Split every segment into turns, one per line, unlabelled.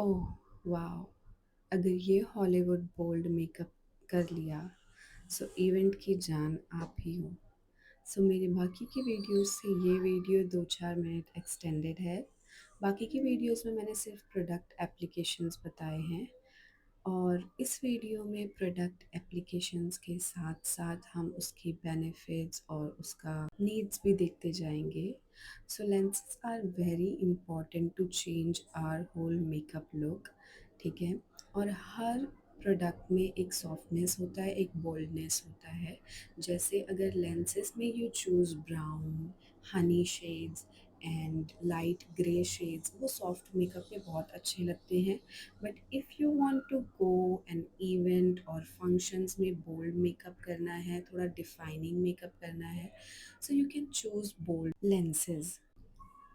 Oh wow! अगर ये Hollywood bold makeup कर लिया, सो इवेंट की जान आप ही हो। सो मेरे बाकी की वीडियोस से ये वीडियो 2-4 मिनट एक्सटेंडेड है। बाकी की वीडियोस में मैंने सिर्फ प्रोडक्ट एप्लीकेशंस बताए हैं और इस वीडियो में प्रोडक्ट एप्लीकेशंस के साथ-साथ हम उसकी बेनिफिट्स और उसका नीड्स भी देखते जाएँगे। So lenses are very important to change our whole makeup look, ठीक है? और हर प्रोडक्ट में एक सॉफ्टनेस होता है, एक बोल्डनेस होता है। जैसे अगर लेंसेज़ में you choose brown, honey shades and light grey shades, वो सॉफ्ट मेकअप में बहुत अच्छे लगते हैं। But if you want to go an event और फंक्शंस में बोल्ड मेकअप करना है, थोड़ा डिफाइनिंग मेकअप करना है, so you can choose bold lenses.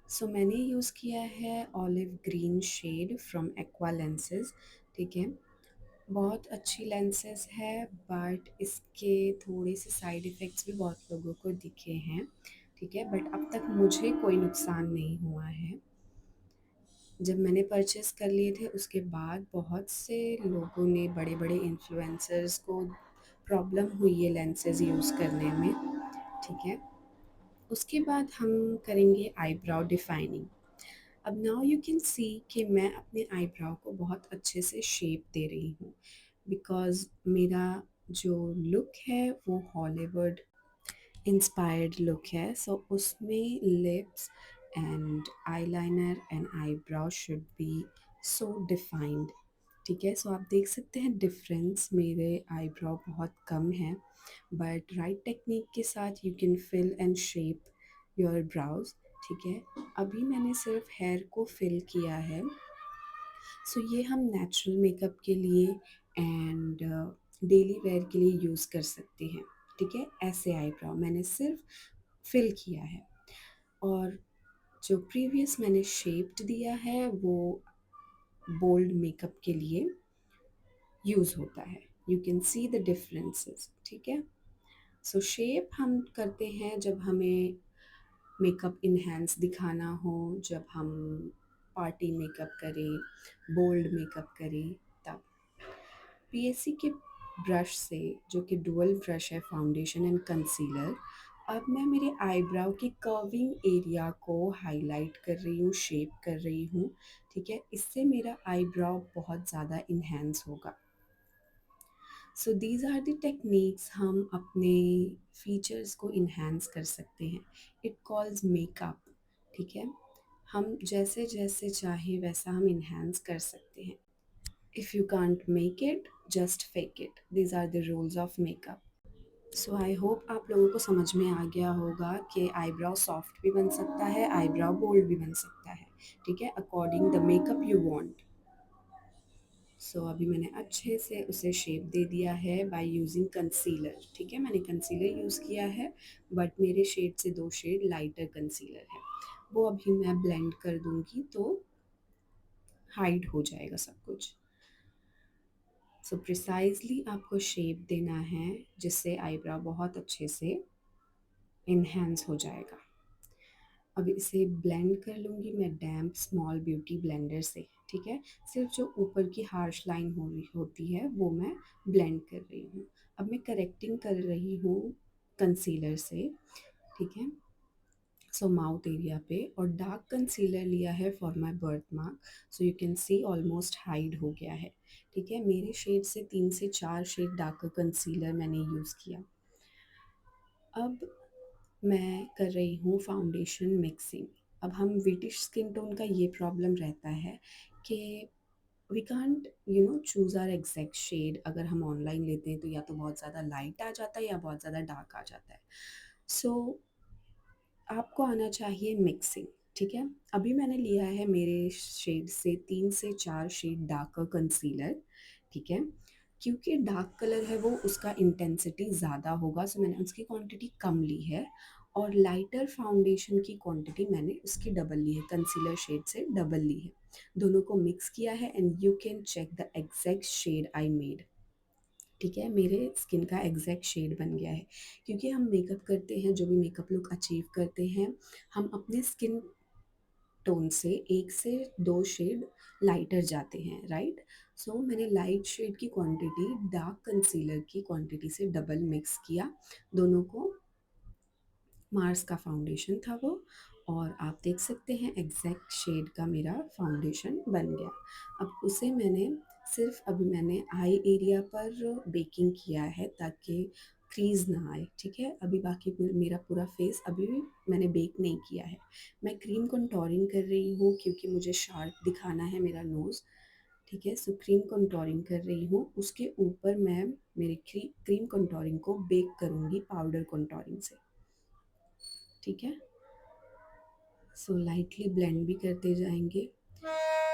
So मैंने यूज़ किया है olive green shade from aqua lenses, ठीक है? बहुत अच्छी लेंसेज़ है बट इसके थोड़े से साइड इफ़ेक्ट्स भी बहुत लोगों को दिखे हैं, ठीक है? बट अब तक मुझे कोई नुकसान नहीं हुआ है। जब मैंने परचेज़ कर लिए थे उसके बाद बहुत से लोगों ने, बड़े-बड़े इन्फ्लुएंसर्स को प्रॉब्लम हुई है लेंसेज़ यूज़ करने में, ठीक है? उसके बाद हम करेंगे आईब्राउ डिफ़ाइनिंग। अब नाउ यू कैन सी कि मैं अपने आईब्राउ को बहुत अच्छे से शेप दे रही हूँ बिकॉज़ मेरा जो लुक है वो हॉलीवुड इंस्पायर्ड लुक है। सो उसमें lips and eyeliner and eyebrow should be so defined, ठीक है? सो आप देख सकते हैं डिफरेंस, मेरे आईब्राउ बहुत कम है बट राइट टेक्निक के साथ you can fill and shape your brows, ठीक है? अभी मैंने सिर्फ हेयर को फिल किया है। सो ये हम नेचुरल मेकअप के लिए एंड डेली वेयर के लिए यूज़ कर सकते हैं, ठीक है? ऐसे आईब्राउ मैंने सिर्फ फिल किया है और जो प्रीवियस मैंने शेप्ड दिया है वो बोल्ड मेकअप के लिए यूज़ होता है। You can see the differences, ठीक है? सो शेप हम करते हैं जब हमें मेकअप इन्हेंस दिखाना हो, जब हम पार्टी मेकअप करें, बोल्ड मेकअप करें तब। पीएससी के ब्रश से, जो कि डुअल ब्रश है फाउंडेशन एंड कंसीलर, अब मैं मेरे आईब्राउ के कर्विंग एरिया को हाईलाइट कर रही हूँ, शेप कर रही हूँ, ठीक है? इससे मेरा आईब्राउ बहुत ज़्यादा इन्हेंस होगा। So these are the techniques हम अपने फीचर्स को इन्हेंस कर सकते हैं। इट कॉल्स मेकअप, ठीक है? हम जैसे जैसे चाहे वैसा हम इन्हेंस कर सकते हैं। If you can't make it, just fake it, these are the rules of makeup. So I hope आप लोगों को समझ में आ गया होगा कि आईब्राउ सॉफ्ट भी बन सकता है, आईब्राउ बोल्ड भी बन सकता है, ठीक है? According the makeup you want. So अभी मैंने अच्छे से उसे शेप दे दिया है बाय यूजिंग कंसीलर, ठीक है? मैंने कंसीलर यूज़ किया है बट मेरे शेड से 2 शेड लाइटर कंसीलर है। वो अभी मैं ब्लेंड कर दूँगी तो हाइड हो जाएगा सब कुछ। सो प्रिसाइज़ली आपको शेप देना है जिससे आईब्राउ बहुत अच्छे से एनहांस हो जाएगा। अब इसे ब्लेंड कर लूँगी मैं डैम्प स्मॉल ब्यूटी ब्लेंडर से, ठीक है? सिर्फ़ जो ऊपर की हार्श लाइन हो रही होती है वो मैं ब्लेंड कर रही हूँ। अब मैं करेक्टिंग कर रही हूँ कंसीलर से, ठीक है? सो माउथ एरिया पे और डार्क कंसीलर लिया है for my birthmark, so you can see almost hide हो गया है, ठीक है? मेरे शेड से 3 से 4 शेड डार्कर कंसीलर मैंने यूज़ किया। अब मैं कर रही हूँ फाउंडेशन मिक्सिंग। अब हम व्हिटिश स्किन टोन का ये प्रॉब्लम रहता है कि we can't choose our exact shade. अगर हम ऑनलाइन लेते हैं तो या तो बहुत ज़्यादा लाइट आ जाता है या बहुत ज़्यादा डार्क आ जाता है। सो आपको आना चाहिए मिक्सिंग, ठीक है? अभी मैंने लिया है मेरे शेड से 3 से 4 शेड डार्कर कंसीलर, ठीक है? क्योंकि डार्क कलर है वो उसका इंटेंसिटी ज़्यादा होगा, सो मैंने उसकी क्वांटिटी कम ली है और लाइटर फाउंडेशन की क्वांटिटी मैंने उसकी डबल ली है, कंसीलर शेड से डबल ली है। दोनों को मिक्स किया है and you can check the exact shade I made, ठीक है? मेरे स्किन का एग्जैक्ट शेड बन गया है क्योंकि हम मेकअप करते हैं, जो भी मेकअप लुक अचीव करते हैं, हम अपने स्किन टोन से 1 से 2 शेड लाइटर जाते हैं, राइट? सो मैंने लाइट शेड की क्वांटिटी डार्क कंसीलर की क्वांटिटी से डबल मिक्स किया दोनों को। मार्स का फाउंडेशन था वो, और आप देख सकते हैं एग्जैक्ट शेड का मेरा फाउंडेशन बन गया। अब उसे मैंने सिर्फ अभी मैंने आई एरिया पर बेकिंग किया है ताकि क्रीज ना आए, ठीक है? अभी बाकी मेरा पूरा फेस अभी भी मैंने बेक नहीं किया है। मैं क्रीम कंटोरिंग कर रही हूँ क्योंकि मुझे शार्प दिखाना है मेरा नोज़, ठीक है? सो क्रीम कंटोरिंग कर रही हूँ, उसके ऊपर मैं मेरे क्रीम कंटोरिंग को बेक करूँगी पाउडर कंटोरिंग से, ठीक है? सो लाइटली ब्लेंड भी करते जाएंगे।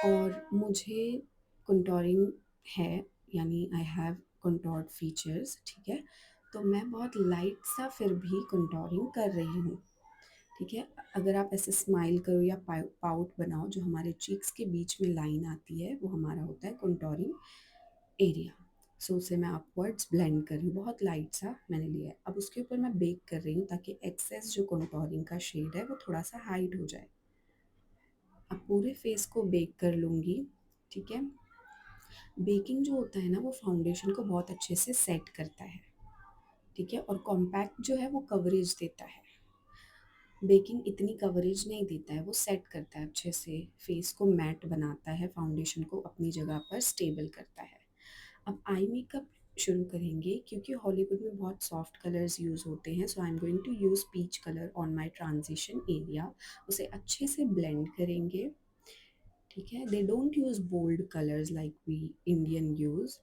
और मुझे कंटोरिंग है, यानी आई हैव कंटोर्ड फीचर्स, ठीक है? तो मैं बहुत लाइट सा फिर भी कंटोरिंग कर रही हूँ, ठीक है? अगर आप ऐसे स्माइल करो या पाउट बनाओ, जो हमारे चीक्स के बीच में लाइन आती है वो हमारा होता है कंटोरिंग एरिया। सो उसे मैं अपवर्ड्स ब्लेंड कर रही हूँ, बहुत लाइट सा मैंने लिया है। अब उसके ऊपर मैं बेक कर रही हूँ ताकि एक्सेस जो कंटोरिंग का शेड है वो थोड़ा सा हाइड हो जाए। अब पूरे फेस को बेक कर लूँगी, ठीक है? बेकिंग जो होता है ना वो फाउंडेशन को बहुत अच्छे से सेट करता है, ठीक है? और कॉम्पैक्ट जो है वो कवरेज देता है। बेकिंग इतनी कवरेज नहीं देता है, वो सेट करता है अच्छे से, फेस को मैट बनाता है, फाउंडेशन को अपनी जगह पर स्टेबल करता है। अब आई मेकअप शुरू करेंगे क्योंकि हॉलीवुड में बहुत सॉफ्ट कलर्स यूज़ होते हैं। So I am going to use peach colour on my transition area. उसे अच्छे से ब्लेंड करेंगे, ठीक है? They don't use bold colours like we Indian use.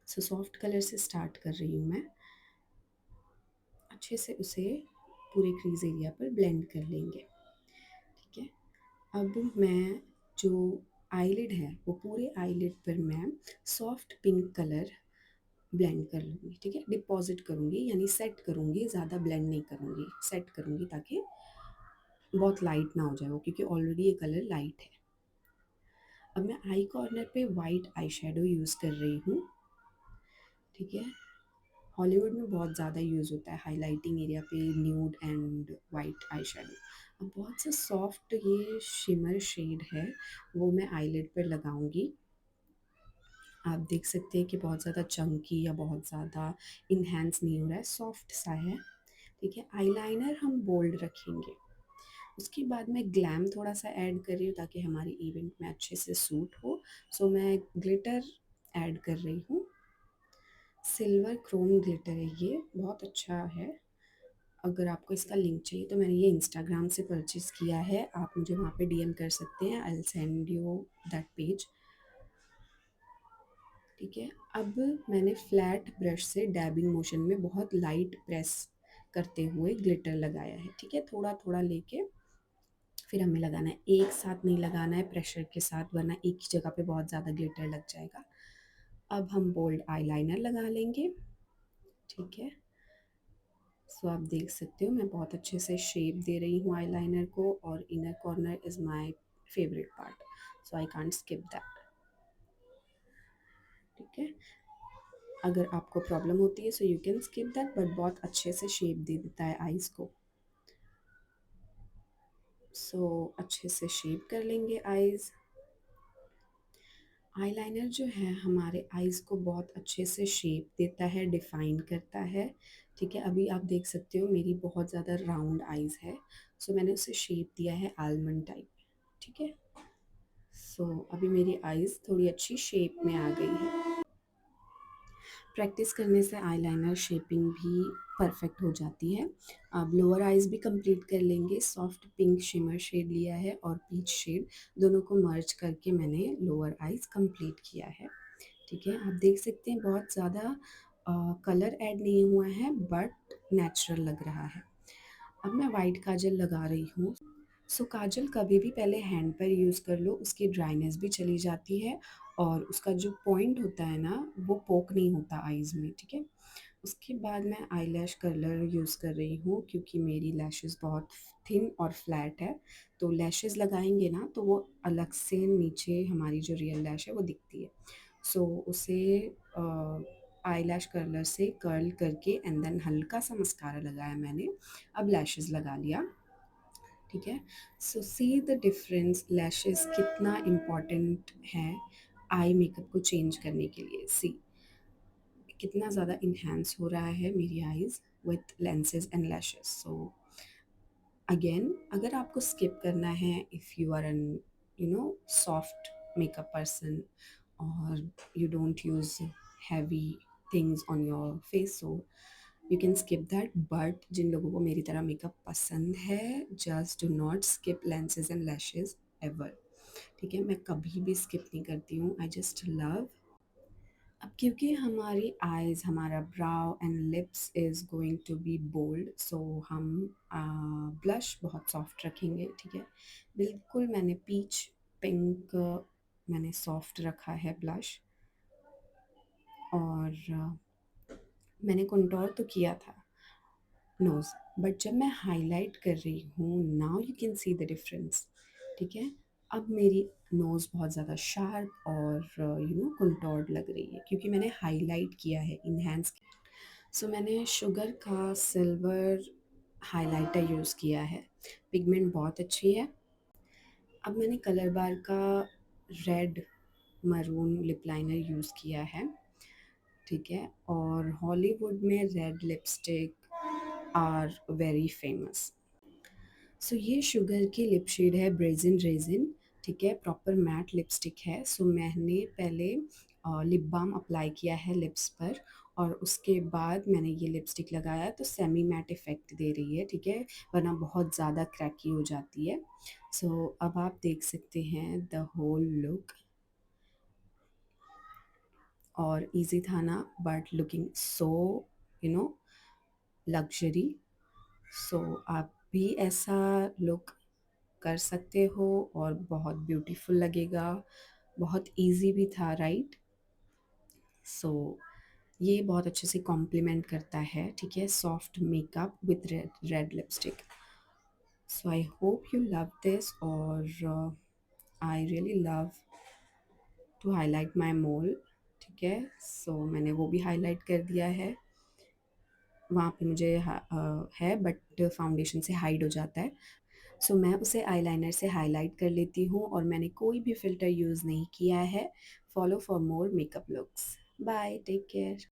So soft colour से स्टार्ट कर रही हूँ मैं। अच्छे से उसे पूरे क्रीज एरिया पर ब्लेंड कर लेंगे, ठीक है? अब मैं जो आईलिड है वो पूरे आईलिड पर मैं सॉफ्ट पिंक कलर ब्लेंड कर लूँगी, ठीक है? डिपॉजिट करूँगी यानी सेट करूँगी, ज़्यादा ब्लेंड नहीं करूँगी, सेट करूँगी ताकि बहुत लाइट ना हो जाए वो, क्योंकि ऑलरेडी ये कलर लाइट है। अब मैं आई कॉर्नर पे वाइट आई शेडो यूज़ कर रही हूँ, ठीक है? हॉलीवुड में बहुत ज़्यादा यूज़ होता है हाइलाइटिंग एरिया पे nude and white eye shadow. अब बहुत सा सॉफ्ट ये शिमर शेड है वो मैं आईलिड पर लगाऊंगी। आप देख सकते हैं कि बहुत ज़्यादा चंकी या बहुत ज़्यादा इन्हेंस नहीं हो रहा है, सॉफ्ट सा है, ठीक है? आईलाइनर हम बोल्ड रखेंगे। उसके बाद मैं ग्लैम थोड़ा सा ऐड कर रही हूँ ताकि हमारे इवेंट में अच्छे से सूट हो। सो मैं ग्लिटर ऐड कर रही हूँ, सिल्वर क्रोम ग्लिटर है ये, बहुत अच्छा है। अगर आपको इसका लिंक चाहिए तो मैंने ये इंस्टाग्राम से परचेज़ किया है, आप मुझे वहाँ पे डीएम कर सकते हैं, I will send you that page, ठीक है? अब मैंने फ्लैट ब्रश से डैबिंग मोशन में बहुत लाइट प्रेस करते हुए ग्लिटर लगाया है, ठीक है? थोड़ा थोड़ा लेके फिर हमें लगाना है, एक साथ नहीं लगाना है प्रेशर के साथ, वरना एक ही जगह पे बहुत ज़्यादा ग्लिटर लग जाएगा। अब हम बोल्ड आईलाइनर लगा लेंगे, ठीक है? सो आप देख सकते हो मैं बहुत अच्छे से शेप दे रही हूँ आईलाइनर को, और inner corner is my favourite part, so I can't skip that, ठीक है? अगर आपको प्रॉब्लम होती है so you can skip that, but बहुत अच्छे से शेप दे देता है आईज़ को। सो अच्छे से शेप कर लेंगे आईज़। आईलाइनर जो है हमारे आईज़ को बहुत अच्छे से शेप देता है, डिफ़ाइन करता है, ठीक है? अभी आप देख सकते हो मेरी बहुत ज़्यादा राउंड आईज़ है, सो मैंने उसे शेप दिया है आलमंड टाइप, ठीक है? सो अभी मेरी आईज़ थोड़ी अच्छी शेप में आ गई है। प्रैक्टिस करने से आईलाइनर शेपिंग भी परफेक्ट हो जाती है। अब लोअर आईज़ भी कंप्लीट कर लेंगे। सॉफ्ट पिंक शिमर शेड लिया है और पीच शेड, दोनों को मर्ज करके मैंने लोअर आईज़ कंप्लीट किया है, ठीक है? आप देख सकते हैं बहुत ज़्यादा कलर ऐड नहीं हुआ है बट नेचुरल लग रहा है। अब मैं वाइट काजल लगा रही हूँ। सो काजल कभी भी पहले हैंड पर यूज़ कर लो, उसकी ड्राइनेस भी चली जाती है और उसका जो पॉइंट होता है ना वो पोक नहीं होता आईज़ में, ठीक है? उसके बाद मैं आईलैश कर्लर यूज़ कर रही हूँ क्योंकि मेरी लैशेस बहुत थिन और फ्लैट है, तो लैशेस लगाएंगे ना तो वो अलग से नीचे हमारी जो रियल लैश है वो दिखती है। सो उसे आईलैश कर्लर से कर्ल करके एंड देन हल्का सा मस्कारा लगाया मैंने। अब लैशेस लगा लिया, ठीक है। सो सी द डिफरेंस, लैशेस कितना इम्पॉर्टेंट है आई मेकअप को चेंज करने के लिए। सी कितना ज़्यादा इन्हेंस हो रहा है मेरी eyes with lenses and lashes. So again, अगर आपको स्किप करना है, if you are an soft makeup person और you don't use heavy things on your face, so you can skip that. But जिन लोगों को मेरी तरह मेकअप पसंद है, just do not skip lenses and lashes ever. ठीक है, मैं कभी भी स्किप नहीं करती हूँ, आई जस्ट लव। अब क्योंकि हमारी आईज, हमारा brow and lips is going to be bold, so हम ब्लश बहुत सॉफ्ट रखेंगे। ठीक है, बिल्कुल मैंने पीच पिंक मैंने सॉफ्ट रखा है ब्लश। और मैंने कंटूर तो किया था नोज़, बट जब मैं हाईलाइट कर रही हूँ, now you can see the difference. ठीक है, अब मेरी नोज़ बहुत ज़्यादा शार्प और कंटूर्ड लग रही है क्योंकि मैंने हाईलाइट किया है, इन्हेंस। सो मैंने शुगर का सिल्वर हाइलाइटर यूज़ किया है, पिगमेंट बहुत अच्छी है। अब मैंने कलर बार का red maroon lip liner use किया है। ठीक है, और हॉलीवुड में red lipstick are very famous. So ये शुगर की लिप शेड है ब्रेजिन रेजिन। ठीक है, प्रॉपर मैट लिपस्टिक है। सो मैंने पहले लिप बाम अप्लाई किया है लिप्स पर, और उसके बाद मैंने ये लिपस्टिक लगाया, तो सेमी मैट इफ़ेक्ट दे रही है। ठीक है, वरना बहुत ज़्यादा क्रैकी हो जाती है। सो अब आप देख सकते हैं द होल लुक, और इजी था ना, but looking so you know luxury. So आप भी ऐसा लुक कर सकते हो और बहुत ब्यूटीफुल लगेगा। बहुत इजी भी था, राइट? सो ये बहुत अच्छे से कॉम्प्लीमेंट करता है। ठीक है, soft makeup with red red lipstick. So I hope you love this, और I really love to highlight my mole. ठीक है, सो मैंने वो भी हाईलाइट कर दिया है। वहाँ पे मुझे है, बट फाउंडेशन से हाइड हो जाता है। सो मैं उसे आईलाइनर से हाईलाइट कर लेती हूँ, और मैंने कोई भी फ़िल्टर यूज़ नहीं किया है। Follow for more makeup looks. Bye, take care.